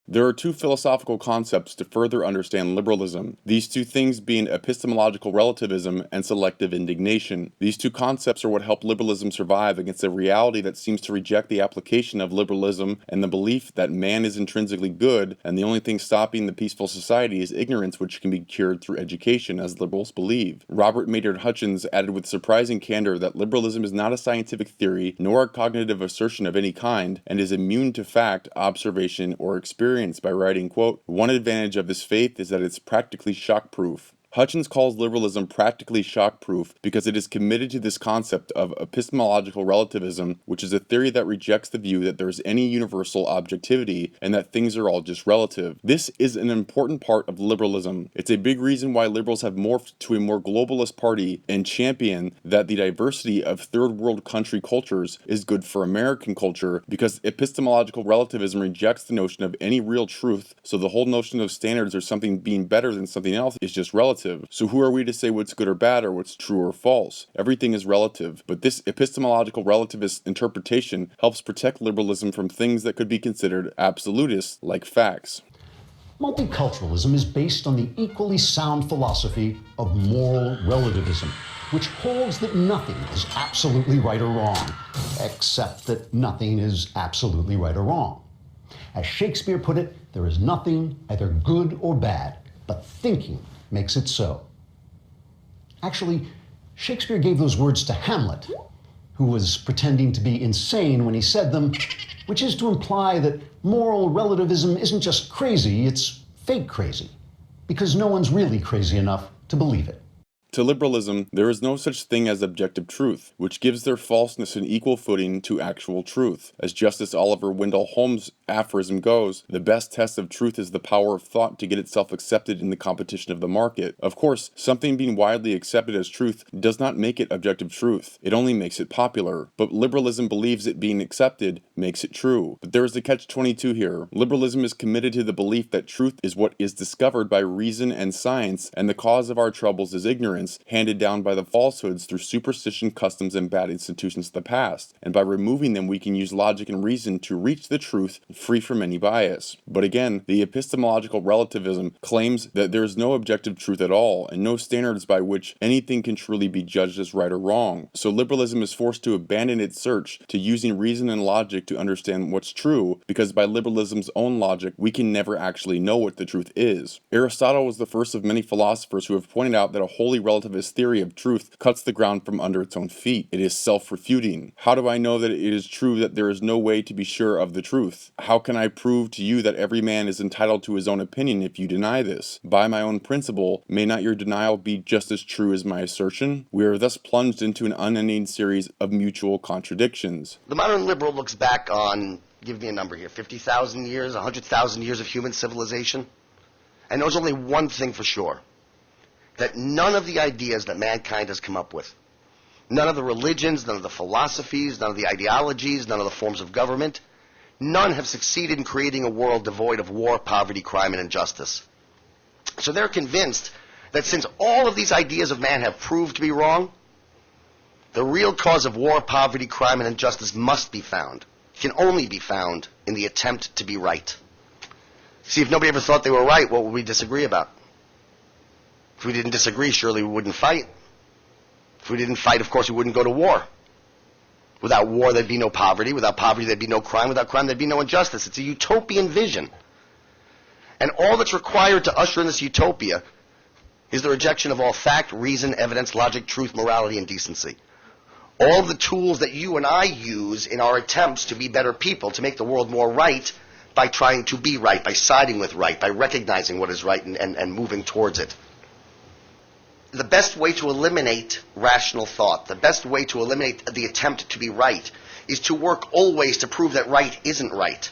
There are two philosophical concepts to further understand liberalism, these two things being epistemological relativism and selective indignation. These two concepts are what help liberalism survive against a reality that seems to reject the application of liberalism and the belief that man is intrinsically good and the only thing stopping the peaceful society is ignorance, which can be cured through education, as liberals believe. Robert Maynard Hutchins added with surprising candor that liberalism is not a scientific theory nor a cognitive assertion of any kind and is immune to fact, observation, or experience by writing, quote, "One advantage of this faith is that it's practically shock-proof." Hutchins calls liberalism practically shock-proof because it is committed to this concept of epistemological relativism, which is a theory that rejects the view that there is any universal objectivity and that things are all just relative. This is an important part of liberalism. It's a big reason why liberals have morphed to a more globalist party and champion that the diversity of third world country cultures is good for American culture, because epistemological relativism rejects the notion of any real truth, so the whole notion of standards or something being better than something else is just relative. So who are we to say what's good or bad or what's true or false? Everything is relative, but this epistemological relativist interpretation helps protect liberalism from things that could be considered absolutist, like facts. Multiculturalism is based on the equally sound philosophy of moral relativism, which holds that nothing is absolutely right or wrong, except that nothing is absolutely right or wrong. As Shakespeare put it, there is nothing either good or bad, but thinking makes it so. Actually, Shakespeare gave those words to Hamlet, who was pretending to be insane when he said them, which is to imply that moral relativism isn't just crazy, it's fake crazy, because no one's really crazy enough to believe it. To liberalism, there is no such thing as objective truth, which gives their falseness an equal footing to actual truth. As Justice Oliver Wendell Holmes' aphorism goes, the best test of truth is the power of thought to get itself accepted in the competition of the market. Of course, something being widely accepted as truth does not make it objective truth. It only makes it popular. But liberalism believes it being accepted makes it true. But there is a catch-22 here. Liberalism is committed to the belief that truth is what is discovered by reason and science, and the cause of our troubles is ignorance, handed down by the falsehoods through superstition, customs, and bad institutions of the past, and by removing them we can use logic and reason to reach the truth free from any bias. But again, the epistemological relativism claims that there is no objective truth at all, and no standards by which anything can truly be judged as right or wrong. So liberalism is forced to abandon its search to using reason and logic to understand what's true, because by liberalism's own logic we can never actually know what the truth is. Aristotle was the first of many philosophers who have pointed out that a wholly relativist theory of truth cuts the ground from under its own feet. It is self-refuting. How do I know that it is true that there is no way to be sure of the truth? How can I prove to you that every man is entitled to his own opinion if you deny this? By my own principle, may not your denial be just as true as my assertion? We are thus plunged into an unending series of mutual contradictions. The modern liberal looks back on, give me a number here, 50,000 years, 100,000 years of human civilization, and knows only one thing for sure: that none of the ideas that mankind has come up with, none of the religions, none of the philosophies, none of the ideologies, none of the forms of government, none have succeeded in creating a world devoid of war, poverty, crime, and injustice. So they're convinced that since all of these ideas of man have proved to be wrong, the real cause of war, poverty, crime, and injustice must be found, can only be found in the attempt to be right. See, if nobody ever thought they were right, what would we disagree about? If we didn't disagree, surely we wouldn't fight. If we didn't fight, of course, we wouldn't go to war. Without war, there'd be no poverty. Without poverty, there'd be no crime. Without crime, there'd be no injustice. It's a utopian vision. And all that's required to usher in this utopia is the rejection of all fact, reason, evidence, logic, truth, morality, and decency. All of the tools that you and I use in our attempts to be better people, to make the world more right, by trying to be right, by siding with right, by recognizing what is right and moving towards it. The best way to eliminate rational thought, the best way to eliminate the attempt to be right, is to work always to prove that right isn't right,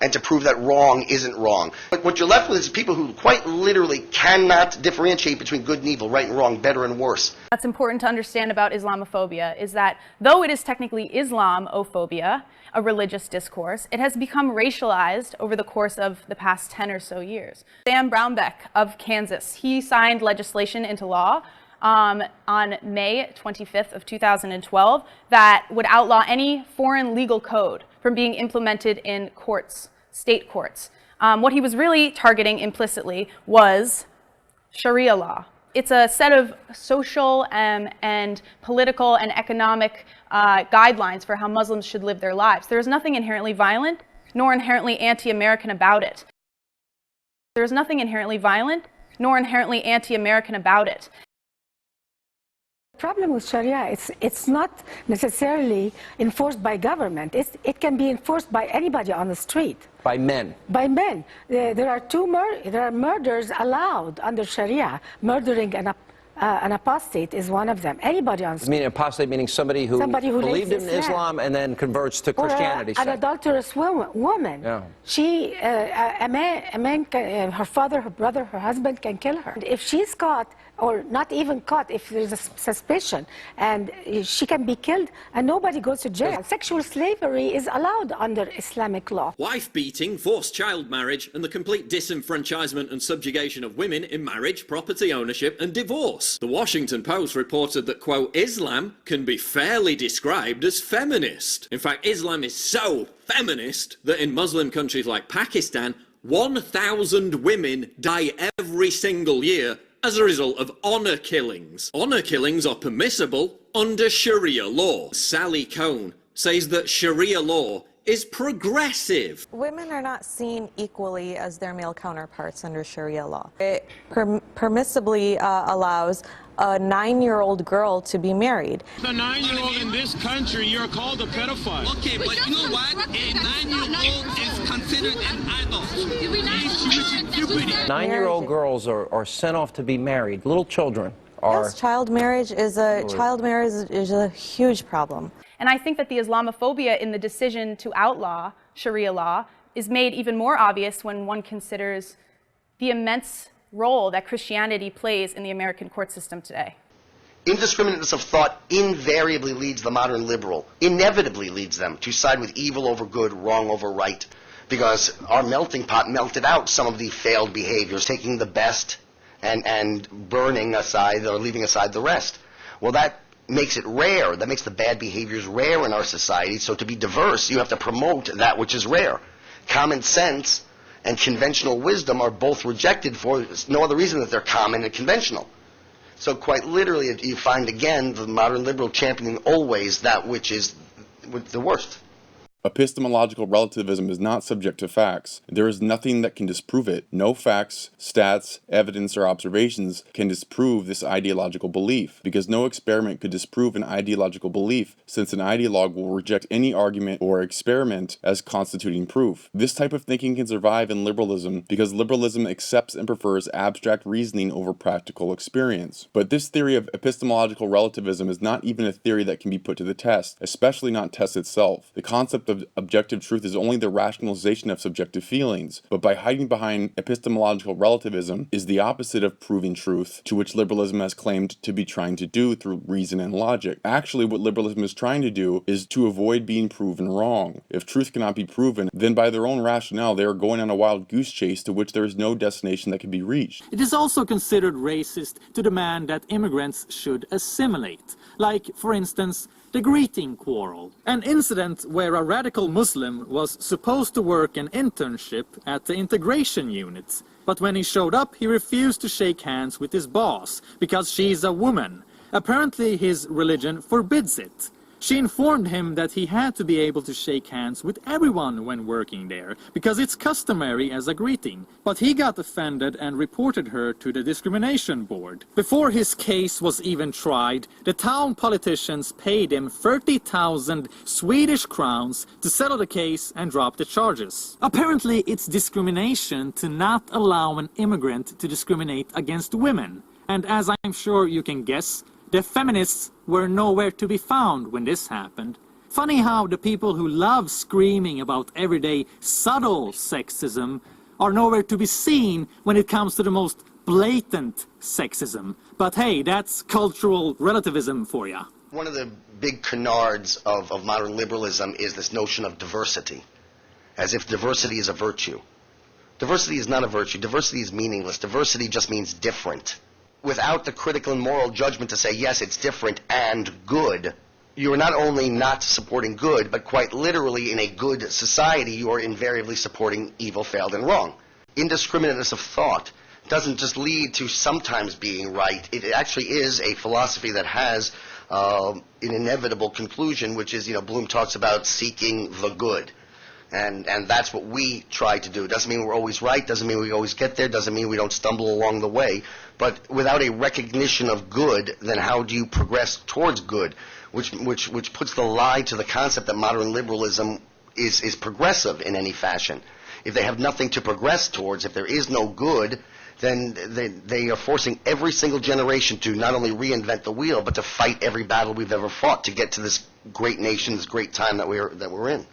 and to prove that wrong isn't wrong. But what you're left with is people who quite literally cannot differentiate between good and evil, right and wrong, better and worse. What's important to understand about Islamophobia is that though it is technically Islamophobia, a religious discourse, it has become racialized over the course of the past 10 or so years. Sam Brownback of Kansas, he signed legislation into law on May 25th of 2012 that would outlaw any foreign legal code from being implemented in courts, state courts. What he was really targeting implicitly was Sharia law. It's a set of social and political and economic guidelines for how Muslims should live their lives. There is nothing inherently violent nor inherently anti-American about it. There is nothing inherently violent nor inherently anti-American about it. The problem with Sharia, it's not necessarily enforced by government. It can be enforced by anybody on the street. By men? By men. There are murders allowed under Sharia. Murdering an apostate is one of them. Anybody on the street. You mean apostate meaning somebody who believed in Islam and then converts to Christianity? Or an adulterous woman. Yeah. Her father, her brother, her husband can kill her. If she's caught, or not even caught, if there's a suspicion, and she can be killed, and nobody goes to jail. Sexual slavery is allowed under Islamic law. Wife beating, forced child marriage, and the complete disenfranchisement and subjugation of women in marriage, property ownership, and divorce. The Washington Post reported that, quote, Islam can be fairly described as feminist. In fact, Islam is so feminist that in Muslim countries like Pakistan, 1,000 women die every single year as a result of honor killings. Honor killings are permissible under Sharia law. Sally Cohn says that Sharia law is progressive. Women are not seen equally as their male counterparts under Sharia law. It permissibly allows a 9-year-old girl to be married. The 9-year-old in this country, you're called a pedophile. Okay, but you know what? A 9-year-old is considered an adult. 9-year-old girls are sent off to be married. Little children are... Yes, child marriage is a huge problem. And I think that the Islamophobia in the decision to outlaw Sharia law is made even more obvious when one considers the immense role that Christianity plays in the American court system today. Indiscriminateness of thought invariably leads the modern liberal, inevitably leads them to side with evil over good, wrong over right, because our melting pot melted out some of the failed behaviors, taking the best and burning aside or leaving aside the rest. Well, that makes it rare. That makes the bad behaviors rare in our society. So to be diverse, you have to promote that which is rare. Common sense and conventional wisdom are both rejected for no other reason that they're common and conventional. So quite literally, you find again the modern liberal championing always that which is the worst. Epistemological relativism is not subject to facts. There is nothing that can disprove it. No facts, stats, evidence, or observations can disprove this ideological belief, because no experiment could disprove an ideological belief, since an ideologue will reject any argument or experiment as constituting proof. This type of thinking can survive in liberalism because liberalism accepts and prefers abstract reasoning over practical experience. But this theory of epistemological relativism is not even a theory that can be put to the test, especially not test itself. The concept of objective truth is only the rationalization of subjective feelings, but by hiding behind epistemological relativism is the opposite of proving truth, to which liberalism has claimed to be trying to do through reason and logic. Actually, what liberalism is trying to do is to avoid being proven wrong. If truth cannot be proven, then by their own rationale they are going on a wild goose chase to which there is no destination that can be reached. It is also considered racist to demand that immigrants should assimilate. Like, for instance, the greeting quarrel, an incident where a radical Muslim was supposed to work an internship at the integration unit, but when he showed up he refused to shake hands with his boss because she's a woman. Apparently his religion forbids it. She informed him that he had to be able to shake hands with everyone when working there, because it's customary as a greeting. But he got offended and reported her to the discrimination board. Before his case was even tried, the town politicians paid him 30,000 Swedish crowns to settle the case and drop the charges. Apparently it's discrimination to not allow an immigrant to discriminate against women. And as I'm sure you can guess, the feminists were nowhere to be found when this happened. Funny how the people who love screaming about everyday subtle sexism are nowhere to be seen when it comes to the most blatant sexism. But hey, that's cultural relativism for ya. One of the big canards of modern liberalism is this notion of diversity, as if diversity is a virtue. Diversity is not a virtue. Diversity is meaningless. Diversity just means different. Without the critical and moral judgment to say, yes, it's different and good, you are not only not supporting good, but quite literally in a good society, you are invariably supporting evil, failed, and wrong. Indiscriminateness of thought doesn't just lead to sometimes being right. It actually is a philosophy that has an inevitable conclusion, which is, Bloom talks about seeking the good. And that's what we try to do. Doesn't mean we're always right, doesn't mean we always get there, doesn't mean we don't stumble along the way. But without a recognition of good, then how do you progress towards good? Which puts the lie to the concept that modern liberalism is progressive in any fashion. If they have nothing to progress towards, if there is no good, then they are forcing every single generation to not only reinvent the wheel, but to fight every battle we've ever fought to get to this great nation, this great time that we're in.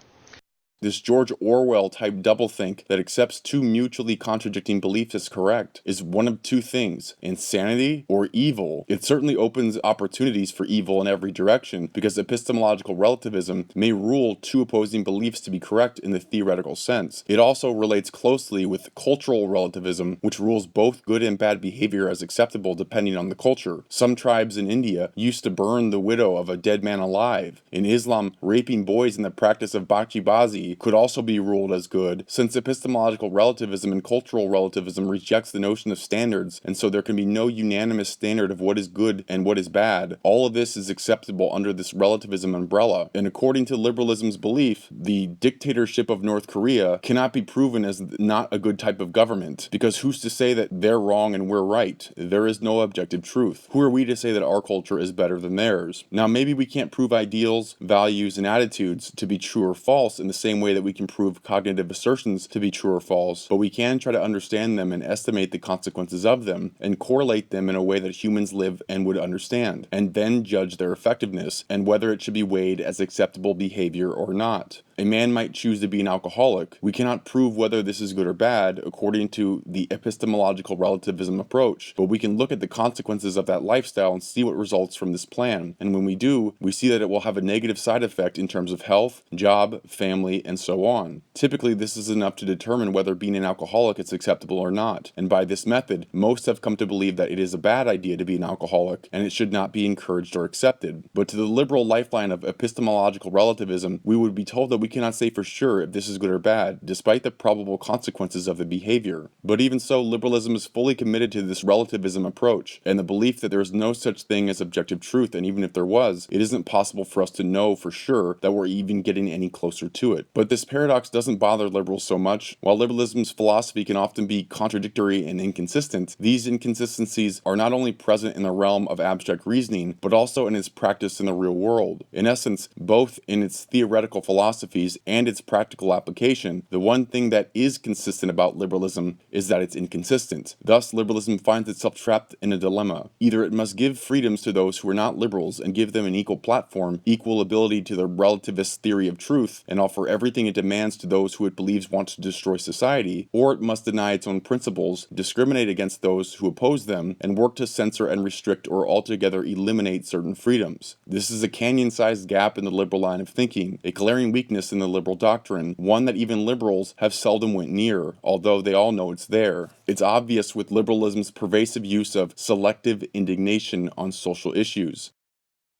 This George Orwell-type doublethink that accepts two mutually contradicting beliefs as correct is one of two things: insanity or evil. It certainly opens opportunities for evil in every direction, because epistemological relativism may rule two opposing beliefs to be correct in the theoretical sense. It also relates closely with cultural relativism, which rules both good and bad behavior as acceptable depending on the culture. Some tribes in India used to burn the widow of a dead man alive. In Islam, raping boys in the practice of bachi-bazi could also be ruled as good, since epistemological relativism and cultural relativism rejects the notion of standards, and so there can be no unanimous standard of what is good and what is bad. All of this is acceptable under this relativism umbrella, and according to liberalism's belief, the dictatorship of North Korea cannot be proven as not a good type of government, because who's to say that they're wrong and we're right? There is no objective truth. Who are we to say that our culture is better than theirs? Now, maybe we can't prove ideals, values, and attitudes to be true or false in the same way that we can prove cognitive assertions to be true or false, but we can try to understand them and estimate the consequences of them, and correlate them in a way that humans live and would understand, and then judge their effectiveness and whether it should be weighed as acceptable behavior or not. A man might choose to be an alcoholic. We cannot prove whether this is good or bad according to the epistemological relativism approach, but we can look at the consequences of that lifestyle and see what results from this plan, and when we do, we see that it will have a negative side effect in terms of health, job, family, and so on. Typically, this is enough to determine whether being an alcoholic is acceptable or not, and by this method, most have come to believe that it is a bad idea to be an alcoholic, and it should not be encouraged or accepted. But to the liberal lifeline of epistemological relativism, we would be told that we cannot say for sure if this is good or bad, despite the probable consequences of the behavior. But even so, liberalism is fully committed to this relativism approach, and the belief that there is no such thing as objective truth, and even if there was, it isn't possible for us to know for sure that we're even getting any closer to it. But this paradox doesn't bother liberals so much. While liberalism's philosophy can often be contradictory and inconsistent, these inconsistencies are not only present in the realm of abstract reasoning, but also in its practice in the real world. In essence, both in its theoretical philosophies and its practical application, the one thing that is consistent about liberalism is that it's inconsistent. Thus, liberalism finds itself trapped in a dilemma. Either it must give freedoms to those who are not liberals and give them an equal platform, equal ability to the relativist theory of truth, and offer everything it demands to those who it believes want to destroy society, or it must deny its own principles, discriminate against those who oppose them, and work to censor and restrict or altogether eliminate certain freedoms. This is a canyon-sized gap in the liberal line of thinking, a glaring weakness in the liberal doctrine, one that even liberals have seldom went near, although they all know it's there. It's obvious with liberalism's pervasive use of selective indignation on social issues.